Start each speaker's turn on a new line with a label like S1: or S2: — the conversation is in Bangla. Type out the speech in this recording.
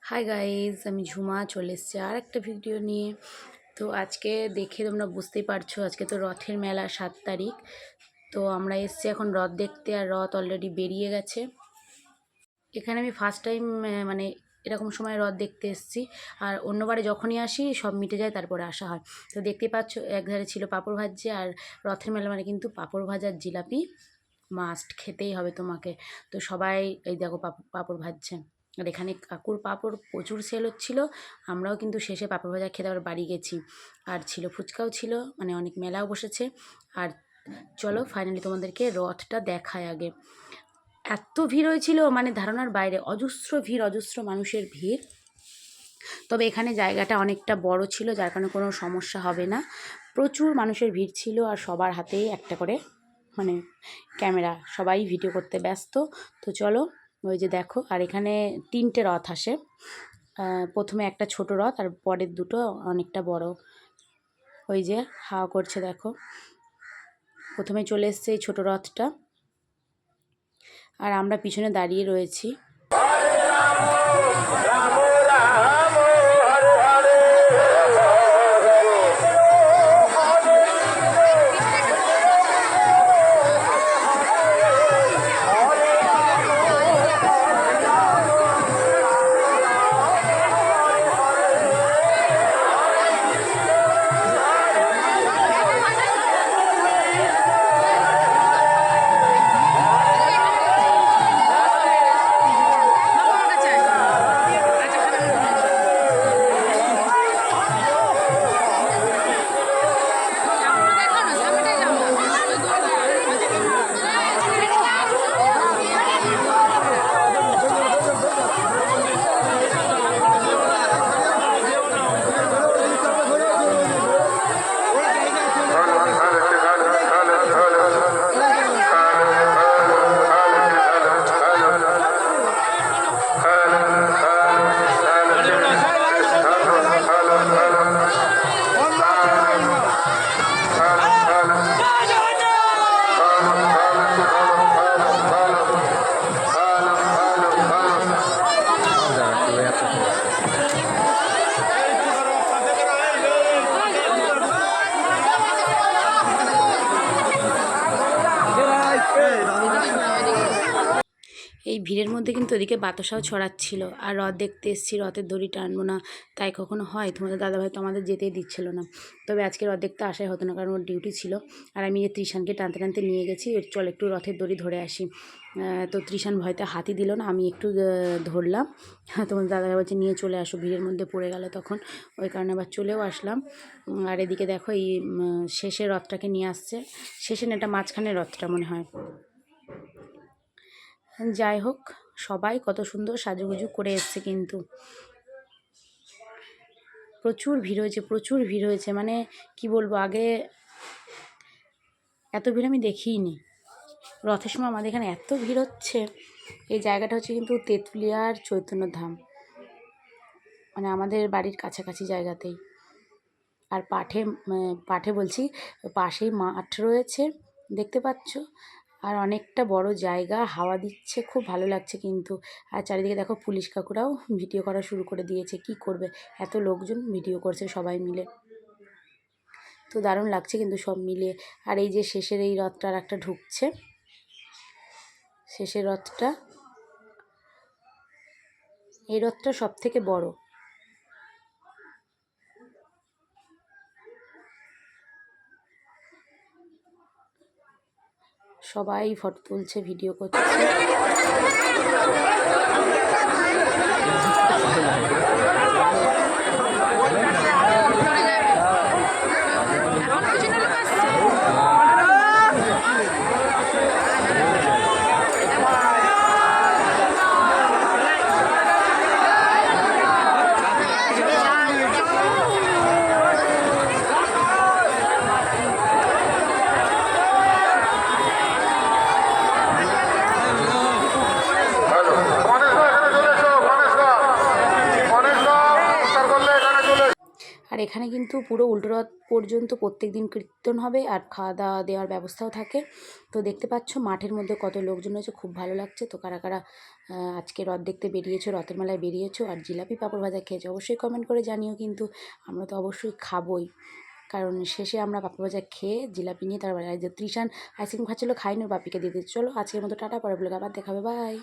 S1: হাই গাইজ, আমি ঝুমা চলে এসেছি আর একটা ভিডিও নিয়ে। তো আজকে দেখে তোমরা বুঝতেই পারছো, আজকে তো রথের মেলা 7 তারিখ। তো আমরা এসেছি এখন রথ দেখতে, আর রথ অলরেডি বেরিয়ে গেছে। এখানে আমি ফার্স্ট টাইম মানে এরকম সময় রথ দেখতে এসেছি। আর অন্যবারে যখনই আসি সব মিটে যায়, তারপরে আসা হয়। তো দেখতেই পাচ্ছ, একধারে ছিল পাঁপড় ভাজছে, আর রথের মেলা মানে কিন্তু পাঁপড় ভাজার জিলাপি মাস্ট খেতেই হবে তোমাকে। তো সবাই এই দেখো পাঁপড় ভাজছে। আর এখানে কাকুর পাঁপড় প্রচুর সেল হচ্ছিলো। আমরাও কিন্তু শেষে পাঁপড় ভাজা খেতে আবার বাড়ি গেছি। আর ছিল ফুচকাও ছিল, মানে অনেক মেলাও বসেছে। আর চলো ফাইনালি তোমাদেরকে রথটা দেখায় আগে। এত ভিড় হয়েছিল, মানে ধারণার বাইরে, অজস্র ভিড়, অজস্র মানুষের ভিড়। তবে এখানে জায়গাটা অনেকটা বড় ছিল, যার কারণে কোনো সমস্যা হবে না। প্রচুর মানুষের ভিড় ছিল, আর সবার হাতেই একটা করে মানে ক্যামেরা, সবাই ভিডিও করতে ব্যস্ত। তো চলো, ওই যে দেখো, আর এখানে 3টে রথ আসে। প্রথমে একটা ছোট রথ, আর পরের দুটো অনেকটা বড়। ওই যে হাওয়া করছে দেখো। প্রথমে চলে এসছে এই ছোট রথটা, আর আমরা পিছনে দাঁড়িয়ে রয়েছি। এই ভিড়ের মধ্যে কিন্তু ওদিকে বাতাসাও ছড়াচ্ছিল। আর রথ দেখতে এসেছি, রথের দড়ি টানবো না, তাই কখনো হয়? তোমাদের দাদাভাই তো আমাদের যেতেই দিচ্ছিল না। তবে আজকে রথ দেখতে আসাই হতো না, কারণ ওর ডিউটি ছিল। আর আমি যে ত্রিশানকে টানতে টানতে নিয়ে গেছি, চল একটু রথের দড়ি ধরে আসি। তো ত্রিশান ভয়তে হাতই দিল না, আমি একটু ধরলাম। তোমাদের দাদাভাই বলছে নিয়ে চলে আসো, ভিড়ের মধ্যে পড়ে গেলে তখন। ওই কারণে আবার চলেও আসলাম। আর এদিকে দেখো, এই শেষের রথটাকে নিয়ে আসছে। শেষে না, এটা মাঝখানের রথটা মনে হয়। যাই হোক, সবাই কত সুন্দর সাজুগুজু করে এসছে, কিন্তু প্রচুর ভিড় হয়েছে, প্রচুর ভিড় হয়েছে। মানে কি বলবো, আগে এত ভিড় আমি দেখিইনি। রথের সময় আমাদের এখানে এত ভিড় হচ্ছে। এই জায়গাটা হচ্ছে কিন্তু তেঁতুলিয়ার চৈতন্যধাম, মানে আমাদের বাড়ির কাছাকাছি জায়গাতেই। আর পাঠে বলছি, পাশেই মাঠ রয়েছে, দেখতে পাচ্ছ। আর অনেকটা বড় জায়গা, হাওয়া দিচ্ছে, খুব ভালো লাগছে কিন্তু। আর চারিদিকে দেখো, পুলিশ কাকুরাও ভিডিও করা শুরু করে দিয়েছে। কি করবে, এত লোকজন ভিডিও করছে সবাই মিলে। তো দারুণ লাগছে কিন্তু সব মিলিয়ে। আর এই যে শেষের এই রথটা আর একটা ঢুকছে, শেষের রথটা, এই রথটা সব থেকে বড়। সবাই ফটো তুলছে, ভিডিও করছে। আর এখানে কিন্তু পুরো উল্টো রথ পর্যন্ত প্রত্যেক দিন কীর্তন হবে আর খাওয়া দাওয়া দেওয়ার ব্যবস্থাও থাকে। তো দেখতে পাচ্ছ মাঠের মধ্যে কত লোকজন হয়েছে, খুব ভালো লাগছে। তো কারা কারা আজকে রথ দেখতে বেরিয়েছো, রথের মেলায় বেরিয়েছো আর জিলাপি পাঁপড় ভাজা খেয়েছো অবশ্যই কমেন্ট করে জানিও। কিন্তু আমরা তো অবশ্যই খাবোই, কারণ শেষে আমরা পাঁপড় ভাজা খেয়ে জিলাপি নিয়ে তারপরে যে তৃষান আইসক্রিম খাচ্ছিলো, খাইনি, ওর বাপিকে দিয়ে দিচ্ছি। চলো আজকের মতো টাটা, পরে ব্লগে আবার দেখাবে, বাই।